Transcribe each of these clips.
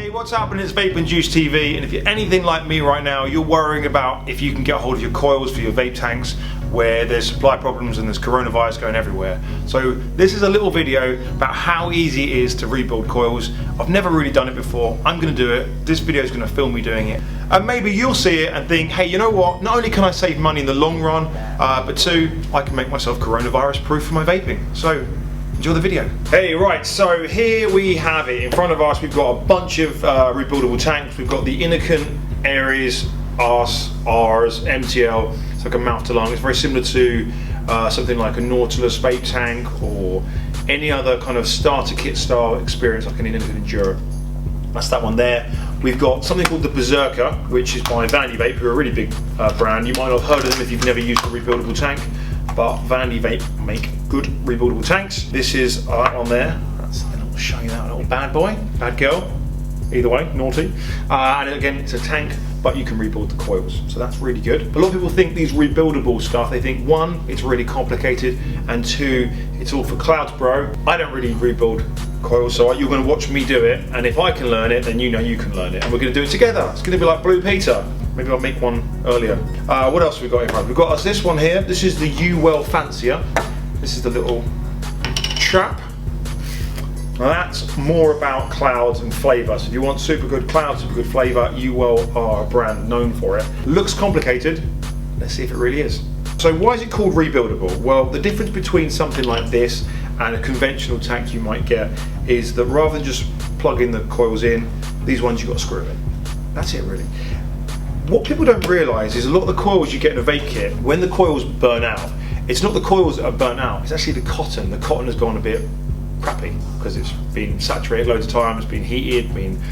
Hey, what's happening? It's Vape and Juice TV, and if you're anything like me right now, you're worrying about if you can get a hold of your coils for your vape tanks where there's supply problems and there's coronavirus going everywhere. So this is a little video about how easy it is to rebuild coils. I've never really done it before. I'm going to do it. This video is going to film me doing it. And maybe you'll see it and think, hey, you know what? Not only can I save money in the long run, but two, I can make myself coronavirus proof for my vaping. So enjoy the video. Hey, right, so here we have it. In front of us, we've got a bunch of rebuildable tanks. We've got the Innocent Aries, Rs, MTL. It's like a mouth to lung. It's very similar to something like a Nautilus vape tank or any other kind of starter kit style experience like an Innocent Enduro. That's that one there. We've got something called the Berserker, which is by Vandy Vape, who are a really big brand. You might not have heard of them if you've never used a rebuildable tank, but Vandy Vape make good rebuildable tanks. This is that one there. That's a little showing out a little bad boy, bad girl. Either way, naughty. And again, it's a tank, but you can rebuild the coils. So that's really good. A lot of people think these rebuildable stuff, they think one, it's really complicated, and two, it's all for clouds, bro. I don't really rebuild coils, so you're gonna watch me do it, and if I can learn it, then you know you can learn it. And we're gonna do it together. It's gonna be like Blue Peter. Maybe I'll make one earlier. What else have we got here? We've got us this one here. This is the U-Well Fancier. This is the little trap. Now that's more about clouds and flavour. So if you want super good clouds, super good flavour, U-Well are a brand known for it. Looks complicated. Let's see if it really is. So why is it called rebuildable? Well, the difference between something like this and a conventional tank you might get is that rather than just plugging the coils in, these ones you've got to screw in. That's it really. What people don't realise is a lot of the coils you get in a vape kit, when the coils burn out, it's not the coils that are burnt out, it's actually the cotton. The cotton has gone a bit crappy because it's been saturated loads of times, been heated, been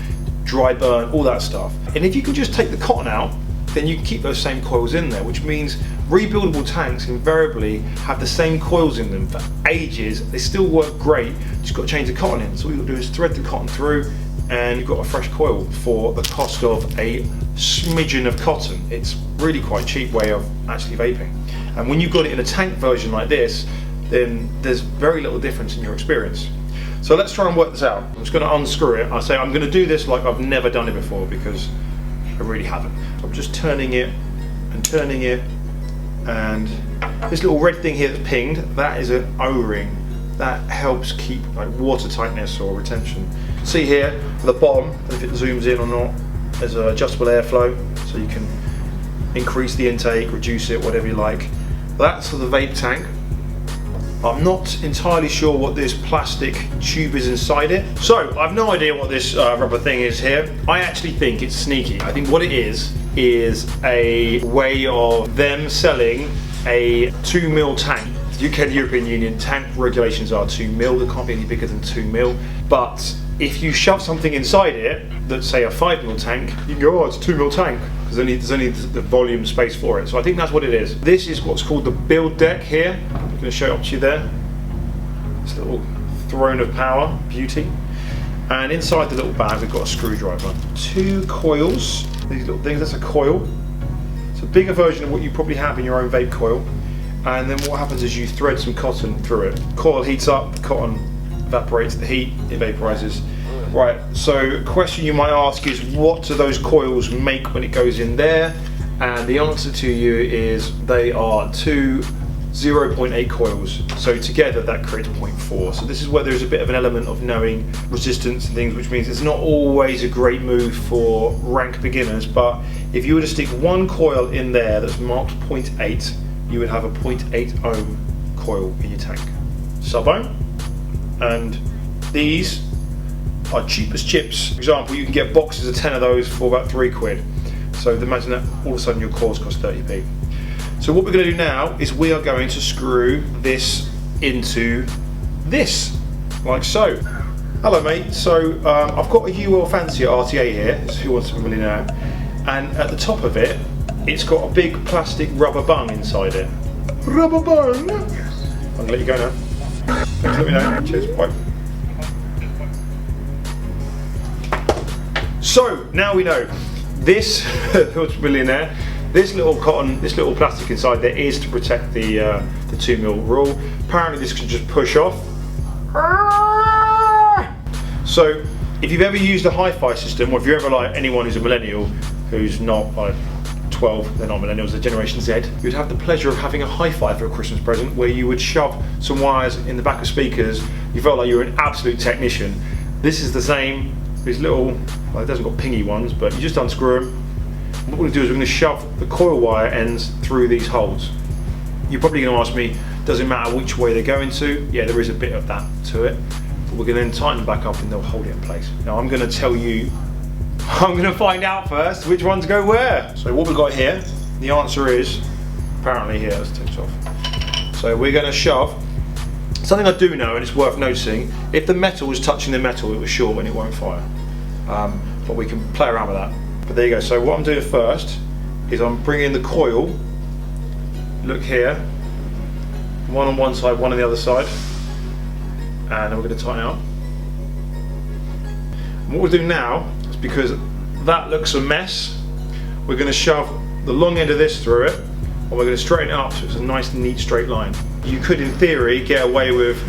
dry burn, all that stuff. And if you can just take the cotton out, then you can keep those same coils in there, which means rebuildable tanks invariably have the same coils in them for ages. They still work great, just got to change the cotton in. So all you've got to do is thread the cotton through and you've got a fresh coil for the cost of a smidgen of cotton. It's really quite cheap way of actually vaping. And when you've got it in a tank version like this, then there's very little difference in your experience. So let's try and work this out. I'm just going to unscrew it. I say I'm going to do this like I've never done it before because I really haven't. I'm just turning it, and this little red thing here that's pinged, that is an O-ring. That helps keep like water tightness or retention. See here at the bottom, if it zooms in or not, there's an adjustable airflow, so you can increase the intake, reduce it, whatever you like. That's for the vape tank. I'm not entirely sure what this plastic tube is inside it. So I've no idea what this rubber thing is here. I actually think it's sneaky. I think what it is a way of them selling a 2 mil tank. UK and the European Union tank regulations are 2 mil, they can't be any bigger than 2 mil. But if you shove something inside it, that's say a 5 mil tank, you can go, oh, it's a 2 mil tank, because there's only the volume space for it. So I think that's what it is. This is what's called the build deck here. I'm going to show it up to you there. This little throne of power, beauty. And inside the little bag, we've got a screwdriver. 2 coils, these little things, that's a coil. It's a bigger version of what you probably have in your own vape coil. And then what happens is you thread some cotton through it. Coil heats up, the cotton evaporates the heat, it vaporizes. Right, so question you might ask is what do those coils make when it goes in there? And the answer to you is they are 2 0.8 coils. So together that creates 0.4. So this is where there's a bit of an element of knowing resistance and things, which means it's not always a great move for rank beginners, but if you were to stick one coil in there that's marked 0.8, you would have a 0.8 ohm coil in your tank. Sub-ohm. And these are cheap as chips. For example, you can get boxes of 10 of those for about £3. So imagine that all of a sudden your coils cost 30p. So what we're going to do now is we are going to screw this into this, like so. Hello mate, so I've got a U-Well Fancier RTA here, it's who wants to really know, and at the top of it, it's got a big plastic rubber bung inside it. Rubber bung? I'm going to let you go now. Thanks, let me know. Cheers, bye. So, now we know. This, who's millionaire, this little cotton, this little plastic inside there is to protect the 2 mil rule. Apparently this can just push off. So if you've ever used a hi-fi system, or if you're ever like anyone who's a millennial who's not like 12, they're not millennials, they're Generation Z, you'd have the pleasure of having a hi-fi for a Christmas present where you would shove some wires in the back of speakers. You felt like you were an absolute technician. This is the same. These little, well, it doesn't got pingy ones, but you just unscrew them. What we're going to do is we're going to shove the coil wire ends through these holes. You're probably going to ask me, does it matter which way they're going to? Yeah, there is a bit of that to it. But we're going to then tighten them back up and they'll hold it in place. Now I'm going to tell you, I'm going to find out first which ones go where. So what we've got here, the answer is, apparently here, let's take this off. So we're going to shove, something I do know and it's worth noticing, if the metal is touching the metal it will short and it won't fire. But we can play around with that. But there you go, so what I'm doing first is I'm bringing the coil, look here, one on one side, one on the other side, and then we're going to tighten it up. And what we'll do now, is because that looks a mess, we're going to shove the long end of this through it, and we're going to straighten it up so it's a nice neat straight line. You could in theory get away with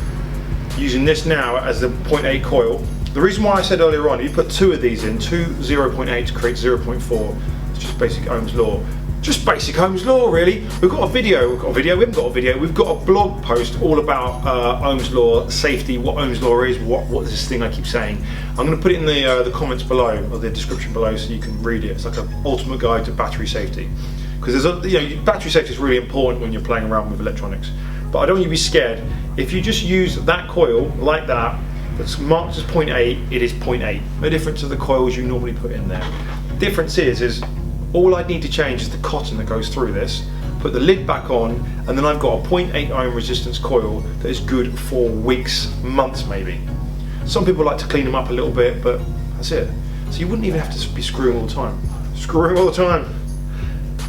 using this now as the 0.8 coil. The reason why I said earlier on, you put two of these in, two 0.8 to create 0.4, it's just basic Ohm's law. Just basic Ohm's law really. We've got a video, we haven't got a video, we've got a blog post all about Ohm's law, safety, what Ohm's law is, what is this thing I keep saying. I'm going to put it in the comments below, or the description below, so you can read it. It's like an ultimate guide to battery safety. Because battery safety is really important when you're playing around with electronics. But I don't want you to be scared. If you just use that coil like that, that's marked as 0.8, it is 0.8. No different to the coils you normally put in there. The difference is all I need to change is the cotton that goes through this, put the lid back on, and then I've got a 0.8 ohm resistance coil that is good for weeks, months maybe. Some people like to clean them up a little bit, but that's it. So you wouldn't even have to be screwing all the time. Screwing all the time.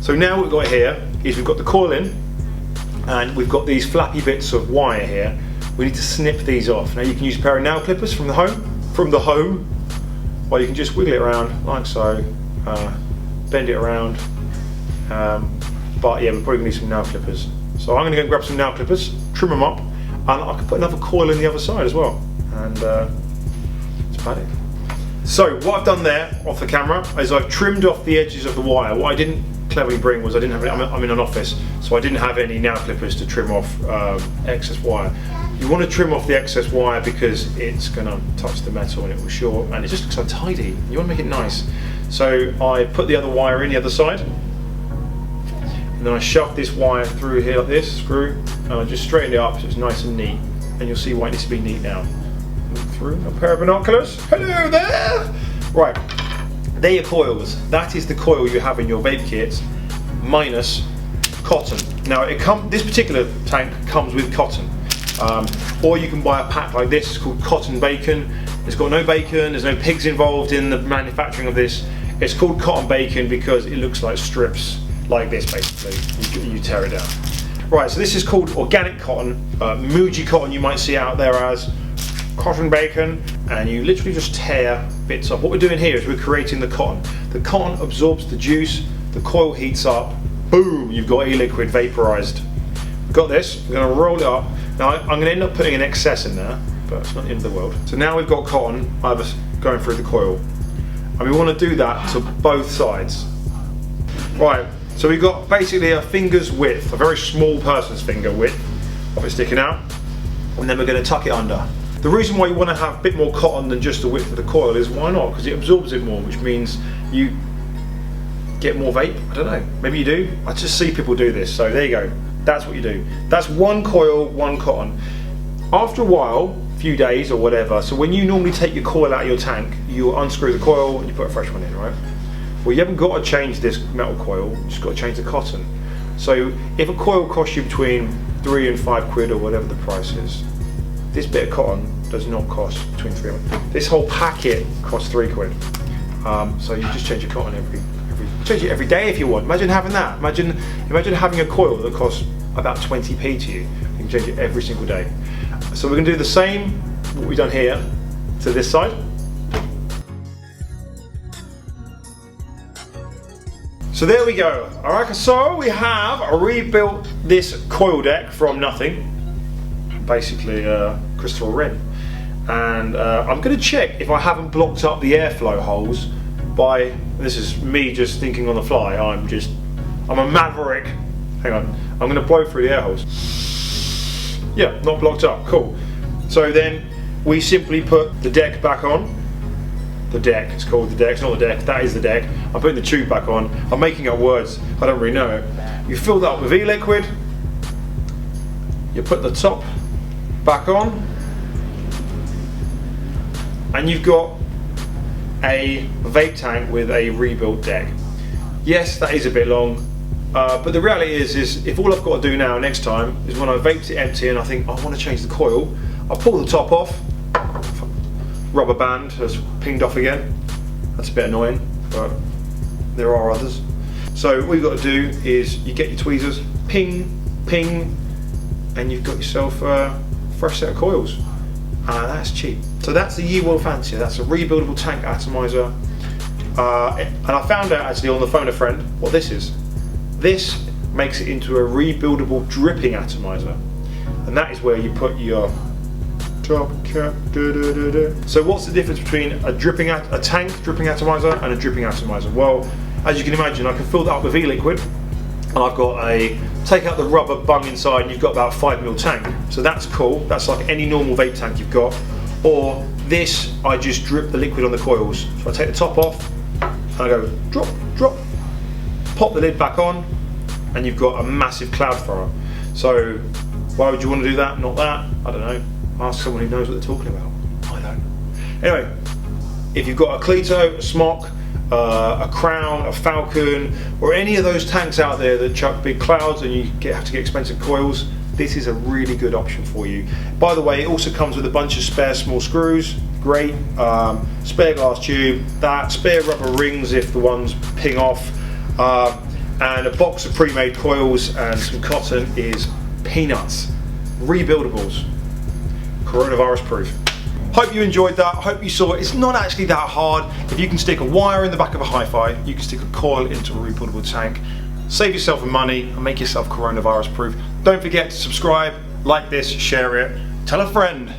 So now what we've got here is we've got the coil in, and we've got these flappy bits of wire here. We need to snip these off. Now you can use a pair of nail clippers from the home, or you can just wiggle it around like so, bend it around. But yeah, we're probably going to need some nail clippers. So I'm going to go and grab some nail clippers, trim them up, and I can put another coil in the other side as well. And that's about it. So what I've done there off the camera is I've trimmed off the edges of the wire. What I didn't cleverly bring was I didn't have any, I'm in an office, so I didn't have any nail clippers to trim off excess wire. You want to trim off the excess wire because it's going to touch the metal and it will short, and it just looks untidy. You want to make it nice. So I put the other wire in the other side, and then I shove this wire through here like this, screw, and I just straighten it up so it's nice and neat. And you'll see why it needs to be neat now. Look through a pair of binoculars. Hello there! Right, they're your coils. That is the coil you have in your vape kits, minus cotton. Now this particular tank comes with cotton. Or you can buy a pack like this, it's called cotton bacon. It's got no bacon, there's no pigs involved in the manufacturing of this. It's called cotton bacon because it looks like strips like this basically. You tear it down. Right, so this is called organic cotton, Muji cotton you might see out there as cotton bacon, and you literally just tear bits off. What we're doing here is we're creating the cotton. The cotton absorbs the juice, the coil heats up, boom, you've got e-liquid vaporized. Got this, we're going to roll it up. Now I'm going to end up putting an excess in there, but it's not the end of the world. So now we've got cotton either going through the coil, and we want to do that to both sides. Right, so we've got basically a finger's width, a very small person's finger width of it sticking out, and then we're going to tuck it under. The reason why you want to have a bit more cotton than just the width of the coil is why not? Because it absorbs it more, which means you get more vape. I don't know, maybe you do. I just see people do this, so there you go. That's what you do. That's one coil, one cotton. After a while, a few days or whatever, so when you normally take your coil out of your tank, you unscrew the coil and you put a fresh one in, right? Well, you haven't got to change this metal coil, you just got to change the cotton. So if a coil costs you between 3 and 5 quid or whatever the price is, this bit of cotton does not cost between 3 and 5. This whole packet costs 3 quid. So you just change your cotton change it every day if you want. Imagine having that. Imagine having a coil that costs about 20p to you. You can change it every single day. So we're going to do the same, what we've done here, to this side. So there we go. Alright, so we have rebuilt this coil deck from nothing. Basically Christopher Wren. and I'm going to check if I haven't blocked up the airflow holes by, this is me just thinking on the fly, I'm a maverick. Hang on, I'm going to blow through the air holes. Yeah, not blocked up, cool. So then we simply put the deck back on. The deck, it's called the deck, it's not the deck, that is the deck. I'm putting the tube back on. I'm making up words, I don't really know it. You fill that up with e-liquid, you put the top back on, and you've got a vape tank with a rebuilt deck. Yes, that is a bit long, but the reality is if all I've got to do now next time is when I vaped it empty and I think I want to change the coil, I'll pull the top off, rubber band has pinged off again. That's a bit annoying, but there are others. So what you've got to do is you get your tweezers, ping, ping, and you've got yourself a fresh set of coils. That's cheap. So that's the Ye World Fancier. That's a rebuildable tank atomizer. And I found out actually on the phone a friend what this is. This makes it into a rebuildable dripping atomizer, and that is where you put your top cap. So what's the difference between a tank dripping atomizer and a dripping atomizer? Well, as you can imagine, I can fill that up with e-liquid, and I've got take out the rubber bung inside, and you've got about a 5mm tank. So that's cool. That's like any normal vape tank you've got. Or this, I just drip the liquid on the coils. So I take the top off, and I go drop, drop, pop the lid back on, and you've got a massive cloud thrower. So why would you want to do that, not that? I don't know. Ask someone who knows what they're talking about. I don't. Anyway, if you've got a Cleto, a Smock, a Crown, a Falcon, or any of those tanks out there that chuck big clouds and you have to get expensive coils, this is a really good option for you. By the way, it also comes with a bunch of spare small screws, great, spare glass tube, that spare rubber rings if the ones ping off, and a box of pre-made coils and some cotton is peanuts. Rebuildables, coronavirus proof. Hope you enjoyed that, hope you saw it. It's not actually that hard. If you can stick a wire in the back of a hi-fi, you can stick a coil into a rebuildable tank, save yourself money and make yourself coronavirus proof. Don't forget to subscribe, like this, share it, tell a friend.